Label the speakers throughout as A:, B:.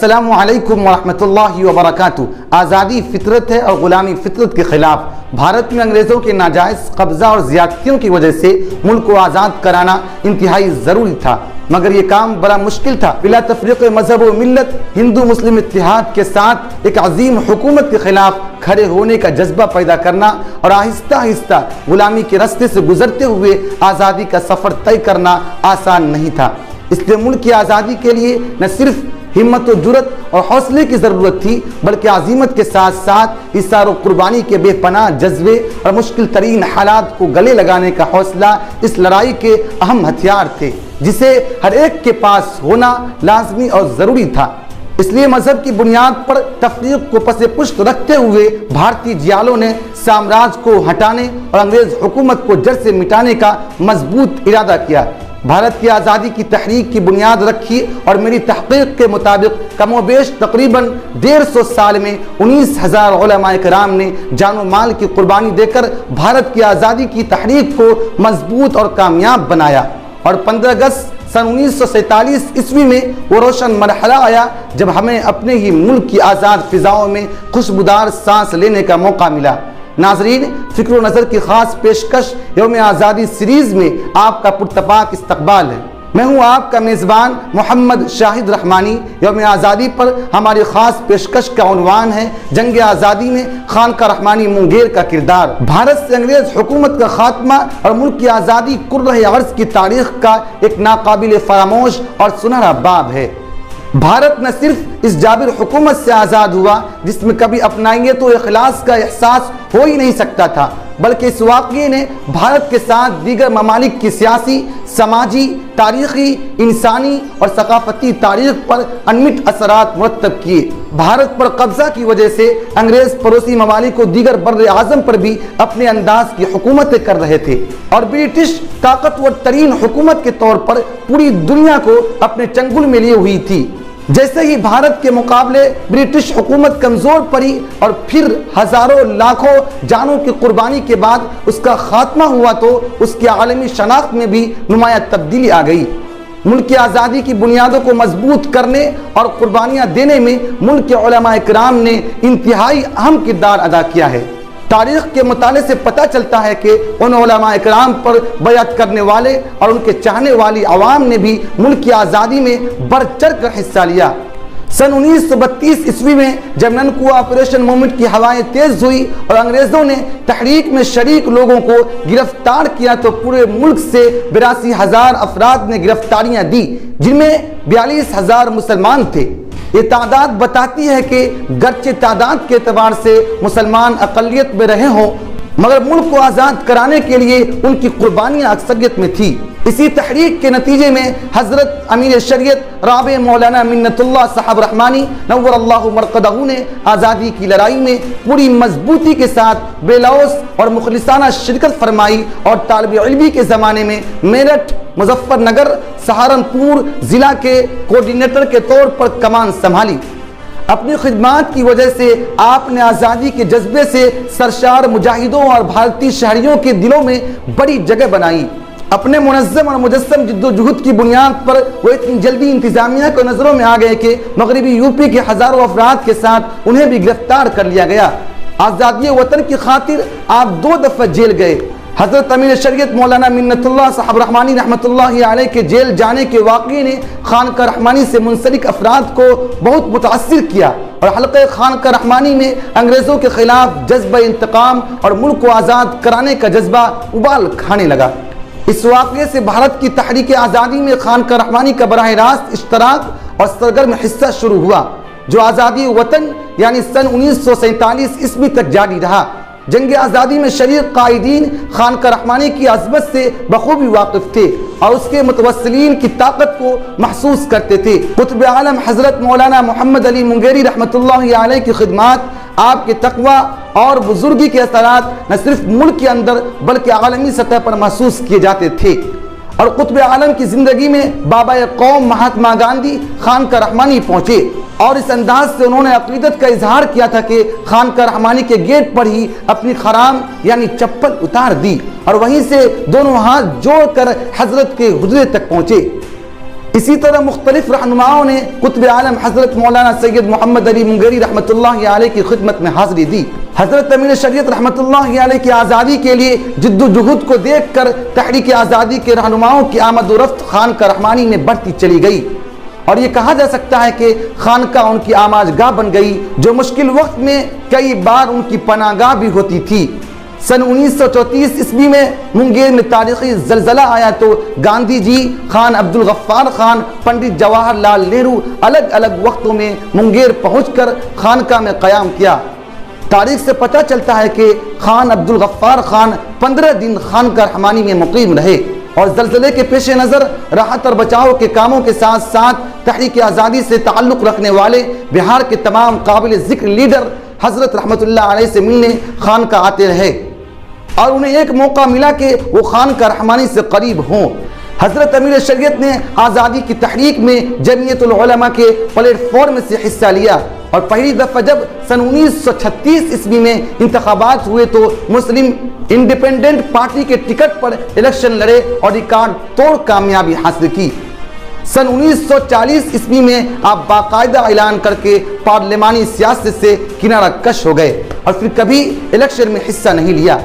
A: السلام علیکم ورحمۃ اللہ وبرکاتہ۔ آزادی فطرت ہے اور غلامی فطرت کے خلاف۔ بھارت میں انگریزوں کے ناجائز قبضہ اور زیادتیوں کی وجہ سے ملک کو آزاد کرانا انتہائی ضروری تھا، مگر یہ کام بڑا مشکل تھا۔ بلا تفریق مذہب و ملت ہندو مسلم اتحاد کے ساتھ ایک عظیم حکومت کے خلاف کھڑے ہونے کا جذبہ پیدا کرنا اور آہستہ آہستہ غلامی کے راستے سے گزرتے ہوئے آزادی کا سفر طے کرنا آسان نہیں تھا۔ اس لیے ملک کی آزادی کے لیے نہ صرف ہمت و جرت اور حوصلے کی ضرورت تھی، بلکہ عزیمت کے ساتھ ساتھ اصرار و قربانی کے بے پناہ جذبے اور مشکل ترین حالات کو گلے لگانے کا حوصلہ اس لڑائی کے اہم ہتھیار تھے، جسے ہر ایک کے پاس ہونا لازمی اور ضروری تھا۔ اس لیے مذہب کی بنیاد پر تفریق کو پس پشت رکھتے ہوئے بھارتی جیالوں نے سامراج کو ہٹانے اور انگریز حکومت کو جڑ سے مٹانے کا مضبوط ارادہ کیا۔ بھارت کی آزادی کی تحریک کی بنیاد رکھی اور میری تحقیق کے مطابق کم و بیش تقریباً 150 سال میں 19,000 علماء کرام نے جان و مال کی قربانی دے کر بھارت کی آزادی کی تحریک کو مضبوط اور کامیاب بنایا، اور 15 اگست سن 1947 عیسوی میں وہ روشن مرحلہ آیا جب ہمیں اپنے ہی ملک کی آزاد فضاؤں میں خوشبودار سانس لینے کا موقع ملا۔ ناظرین، فکر و نظر کی خاص پیشکش یوم آزادی سیریز میں آپ کا پرتپاک استقبال ہے۔ میں ہوں آپ کا میزبان محمد شاہد رحمانی۔ یوم آزادی پر ہماری خاص پیشکش کا عنوان ہے جنگ آزادی میں خانقاہ رحمانی منگیر کا کردار۔ بھارت سے انگریز حکومت کا خاتمہ اور ملک کی آزادی کرۂ ارض کی تاریخ کا ایک ناقابل فراموش اور سنہرا باب ہے۔ بھارت نہ صرف اس جابر حکومت سے آزاد ہوا جس میں کبھی اپنائیت و اخلاص کا احساس ہو ہی نہیں سکتا تھا، بلکہ اس واقعے نے بھارت کے ساتھ دیگر ممالک کی سیاسی، سماجی، تاریخی، انسانی اور ثقافتی تاریخ پر انمٹ اثرات مرتب کیے۔ بھارت پر قبضہ کی وجہ سے انگریز پڑوسی ممالک کو دیگر بر اعظم پر بھی اپنے انداز کی حکومتیں کر رہے تھے، اور برٹش طاقتور ترین حکومت کے طور پر پوری دنیا کو اپنے چنگل میں لیے ہوئی تھی۔ جیسے ہی بھارت کے مقابلے برٹش حکومت کمزور پڑی اور پھر ہزاروں لاکھوں جانوں کی قربانی کے بعد اس کا خاتمہ ہوا تو اس کی عالمی شناخت میں بھی نمایاں تبدیلی آ گئی۔ ملک کی آزادی کی بنیادوں کو مضبوط کرنے اور قربانیاں دینے میں ملک کے علماء کرام نے انتہائی اہم کردار ادا کیا ہے۔ تاریخ کے مطالعے سے پتہ چلتا ہے کہ ان علماء کرام پر بیعت کرنے والے اور ان کے چاہنے والی عوام نے بھی ملک کی آزادی میں بڑھ چڑھ کر حصہ لیا۔ سن 1932 عیسوی میں جب ننکو آپریشن موومنٹ کی ہوائیں تیز ہوئی اور انگریزوں نے تحریک میں شریک لوگوں کو گرفتار کیا تو پورے ملک سے 82,000 افراد نے گرفتاریاں دی، جن میں 42,000 مسلمان تھے۔ یہ تعداد بتاتی ہے کہ گرچہ تعداد کے اعتبار سے مسلمان اقلیت میں رہے ہوں، مگر ملک کو آزاد کرانے کے لیے ان کی قربانیاں اکثریت میں تھی۔ اسی تحریک کے نتیجے میں حضرت امیر شریعت رابع مولانا منت اللہ صاحب رحمانی نور اللہ مرقدہ نے آزادی کی لڑائی میں پوری مضبوطی کے ساتھ بے لوث اور مخلصانہ شرکت فرمائی، اور طالب علمی کے زمانے میں میرٹھ، مظفر نگر، سہارنپور ضلع کے کوارڈینیٹر کے طور پر کمان سنبھالی۔ اپنی خدمات کی وجہ سے آپ نے آزادی کے جذبے سے سرشار مجاہدوں اور بھارتی شہریوں کے دلوں میں بڑی جگہ بنائی۔ اپنے منظم اور مجسم جد و جہد کی بنیاد پر وہ اتنی جلدی انتظامیہ کو نظروں میں آ گئے کہ مغربی یوپی کے ہزاروں افراد کے ساتھ انہیں بھی گرفتار کر لیا گیا۔ آزادی وطن کی خاطر آپ 2 دفعہ جیل گئے۔ حضرت امیر شریعت مولانا منت اللہ صاحب رحمانی رحمۃ اللہ علیہ کے جیل جانے کے واقعے نے خانقاہ رحمانی سے منسلک افراد کو بہت متاثر کیا، اور حلقہ خانقاہ رحمانی میں انگریزوں کے خلاف جذبہ انتقام اور ملک کو آزاد کرانے کا جذبہ ابال کھانے لگا۔ اس واقعے سے بھارت کی تحریک آزادی میں خانقاہ رحمانی کا براہ راست اشتراک اور سرگرم حصہ شروع ہوا، جو آزادی وطن یعنی سن 1947 عیسوی تک جاری رہا۔ جنگ آزادی میں شریک قائدین خانقاہ رحمانی کی عظمت سے بخوبی واقف تھے اور اس کے متوسلین کی طاقت کو محسوس کرتے تھے۔ قطب عالم حضرت مولانا محمد علی منگیری رحمۃ اللہ علیہ کی خدمات، آپ کے تقوی اور بزرگی کے اثرات نہ صرف ملک کے اندر بلکہ عالمی سطح پر محسوس کیے جاتے تھے، اور قطب عالم کی زندگی میں بابا قوم مہاتما گاندھی خانقاہ رحمانی پہنچے، اور اس انداز سے انہوں نے عقیدت کا اظہار کیا تھا کہ خانقاہ رحمانی کے گیٹ پر ہی اپنی خرام یعنی چپل اتار دی، اور وہیں سے دونوں ہاتھ جوڑ کر حضرت کے حجرے تک پہنچے۔ اسی طرح مختلف رہنماؤں نے قطب عالم حضرت مولانا سید محمد علی منگری رحمۃ اللہ علیہ کی خدمت میں حاضری دی۔ حضرت امیر شریعت رحمۃ اللہ علیہ کی آزادی کے لیے جد و جہد کو دیکھ کر تحریک آزادی کے رہنماؤں کی آمد و رفت خانقاہ رحمانی میں بڑھتی چلی گئی، اور یہ کہا جا سکتا ہے کہ خانقاہ ان کی آماج گاہ بن گئی، جو مشکل وقت میں کئی بار ان کی پناہ گاہ بھی ہوتی تھی۔ سن 1934 عیسوی میں منگیر میں تاریخی زلزلہ آیا تو گاندھی جی، خان عبدالغفار خان، پنڈت جواہر لال نہرو الگ الگ وقتوں میں منگیر پہنچ کر خانقاہ میں قیام کیا۔ تاریخ سے پتہ چلتا ہے کہ خان عبدالغفار خان 15 دن خانقاہ رحمانی میں مقیم رہے، اور زلزلے کے پیش نظر راحت اور بچاؤ کے کاموں کے ساتھ ساتھ تحریک آزادی سے تعلق رکھنے والے بہار کے تمام قابل ذکر لیڈر حضرت رحمت اللہ علیہ سے ملنے خانقاہ آتے رہے، اور انہیں ایک موقع ملا کہ وہ خانقاہ رحمانی سے قریب ہوں۔ حضرت امیر شریعت نے آزادی کی تحریک میں جمعیت العلماء کے پلیٹ فارم سے حصہ لیا، اور پہلی دفعہ جب سن 1936 عیسوی میں انتخابات ہوئے تو مسلم انڈیپینڈنٹ پارٹی کے ٹکٹ پر الیکشن لڑے اور ریکارڈ توڑ کامیابی حاصل کی۔ سن 1940 عیسوی میں آپ باقاعدہ اعلان کر کے پارلیمانی سیاست سے کنارہ کش ہو گئے، اور پھر کبھی الیکشن میں حصہ نہیں لیا۔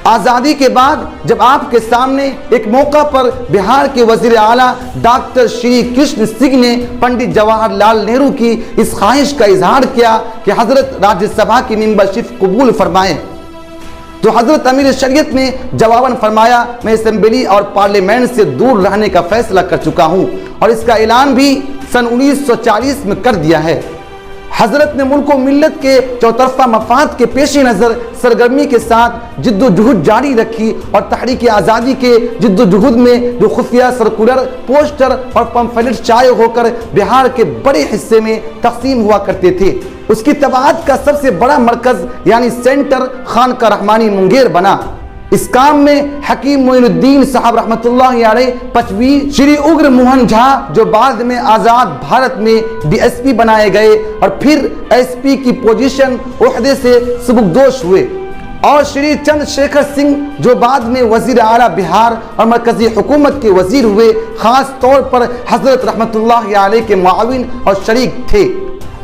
A: آزادی کے بعد جب آپ کے سامنے ایک موقع پر بہار کے وزیر اعلیٰ ڈاکٹر شری کرشن سنگھ نے پنڈت جواہر لال نہرو کی اس خواہش کا اظہار کیا کہ حضرت راجیہ سبھا کی ممبرشپ قبول فرمائیں، تو حضرت امیر شریعت نے جواباً فرمایا، میں اسمبلی اور پارلیمنٹ سے دور رہنے کا فیصلہ کر چکا ہوں، اور اس کا اعلان بھی سن 1940 میں کر دیا ہے۔ حضرت نے ملک و ملت کے چوطرفہ مفاد کے پیش نظر سرگرمی کے ساتھ جد و جہد جاری رکھی، اور تحریک آزادی کے جد و جہد میں جو خفیہ سرکولر، پوسٹر اور پمفلٹ شائع ہو کر بہار کے بڑے حصے میں تقسیم ہوا کرتے تھے، اس کی طباعت کا سب سے بڑا مرکز یعنی سینٹر خانقاہ رحمانی منگیر بنا۔ اس کام میں حکیم معین الدین صاحب رحمۃ اللہ علیہ پچوی، شری اگر موہن جھا جو بعد میں آزاد بھارت میں ڈی ایس پی بنائے گئے اور پھر ایس پی کی پوزیشن عہدے سے سبکدوش ہوئے، اور شری چندر شیکھر سنگھ جو بعد میں وزیر اعلیٰ بہار اور مرکزی حکومت کے وزیر ہوئے، خاص طور پر حضرت رحمۃ اللہ علیہ کے معاون اور شریک تھے۔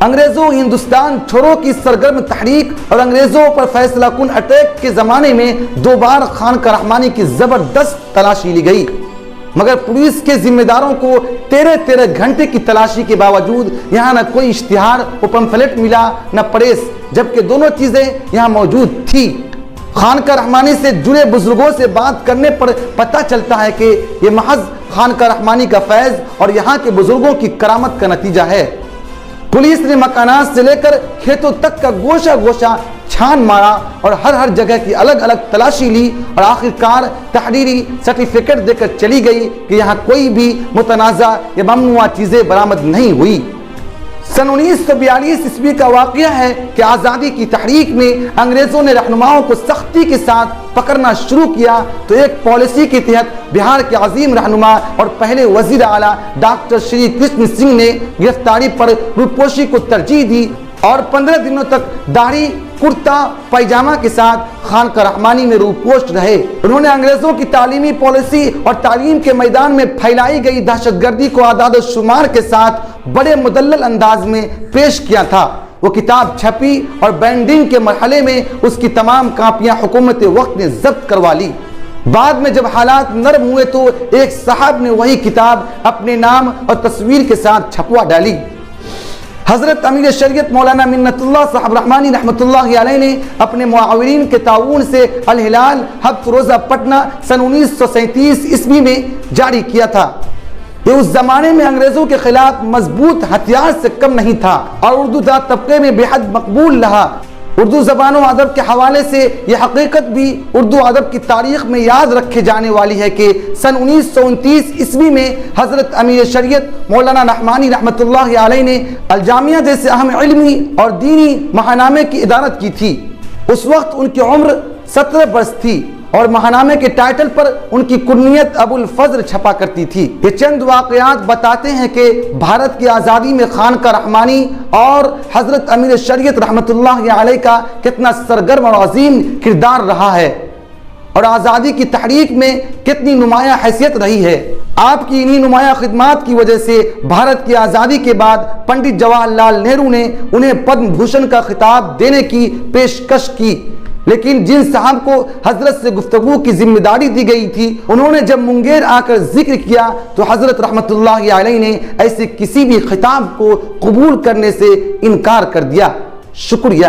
A: انگریزوں ہندوستان چھوڑو کی سرگرم تحریک اور انگریزوں پر فیصلہ کن اٹیک کے زمانے میں 2 بار خانقاہ رحمانی کی زبردست تلاشی لی گئی، مگر پولیس کے ذمہ داروں کو 13 گھنٹے کی تلاشی کے باوجود یہاں نہ کوئی اشتہار و پمفلٹ ملا، نہ پریس، جبکہ دونوں چیزیں یہاں موجود تھی۔ خانقاہ رحمانی سے جڑے بزرگوں سے بات کرنے پر پتہ چلتا ہے کہ یہ محض خانقاہ رحمانی کا فیض اور یہاں کے بزرگوں کی کرامت کا نتیجہ ہے۔ پولیس نے مکانات سے لے کر کھیتوں تک کا گوشہ گوشہ چھان مارا اور ہر جگہ کی الگ الگ تلاشی لی، اور آخرکار تحریری سرٹیفکیٹ دے کر چلی گئی کہ یہاں کوئی بھی متنازع یا ممنوعہ چیزیں برآمد نہیں ہوئی۔ سن 1942 عیسوی کا واقعہ ہے کہ آزادی کی تحریک میں انگریزوں نے رہنماؤں کو سختی کے ساتھ پکڑنا شروع کیا، تو ایک پالیسی کے تحت بہار کے عظیم رہنما اور پہلے وزیر اعلیٰ ڈاکٹر شری کرشن سنگھ نے گرفتاری پر روپوشی کو ترجیح دی، اور 15 دنوں تک داڑھی، کرتا پائجامہ کے ساتھ خانقاہ رحمانی میں روپوش رہے۔ انہوں نے انگریزوں کی تعلیمی پالیسی اور تعلیم کے میدان میں پھیلائی گئی دہشت گردی کو اعداد و شمار کے ساتھ بڑے مدلل انداز میں پیش کیا تھا۔ وہ کتاب چھپی اور بینڈنگ کے مرحلے میں اس کی تمام کاپیاں حکومت وقت نے ضبط کروا لی۔ بعد میں جب حالات نرم ہوئے تو ایک صاحب نے وہی کتاب اپنے نام اور تصویر کے ساتھ چھپوا ڈالی۔ حضرت امیر شریعت مولانا منت اللہ صاحب رحمانی رحمۃ اللہ علیہ نے اپنے معاونین کے تعاون سے الہلال ہفت روزہ پٹنہ سن 1937 عیسوی میں جاری کیا تھا۔ یہ اس زمانے میں انگریزوں کے خلاف مضبوط ہتھیار سے کم نہیں تھا، اور اردو داں طبقے میں بے حد مقبول رہا۔ اردو زبان و ادب کے حوالے سے یہ حقیقت بھی اردو ادب کی تاریخ میں یاد رکھے جانے والی ہے کہ سن 1929 عیسوی میں حضرت امیر شریعت مولانا رحمانی رحمۃ اللہ علیہ نے الجامعہ جیسے اہم علمی اور دینی ماہنامے کی ادارت کی تھی۔ اس وقت ان کی عمر 17 برس تھی، اور ماہنامے کے ٹائٹل پر ان کی کنیت ابو الفضل چھپا کرتی تھی۔ یہ چند واقعات بتاتے ہیں کہ بھارت کی آزادی میں خانقاہ رحمانی اور حضرت امیر شریعت رحمۃ اللہ علیہ کا کتنا سرگرم اور عظیم کردار رہا ہے، اور آزادی کی تحریک میں کتنی نمایاں حیثیت رہی ہے۔ آپ کی انہی نمایاں خدمات کی وجہ سے بھارت کی آزادی کے بعد پنڈت جواہر لال نہرو نے انہیں پدم بھوشن کا خطاب دینے کی پیشکش کی، لیکن جن صاحب کو حضرت سے گفتگو کی ذمہ داری دی گئی تھی، انہوں نے جب منگیر آ کر ذکر کیا تو حضرت رحمت اللہ علیہ نے ایسے کسی بھی خطاب کو قبول کرنے سے انکار کر دیا۔ شکریہ۔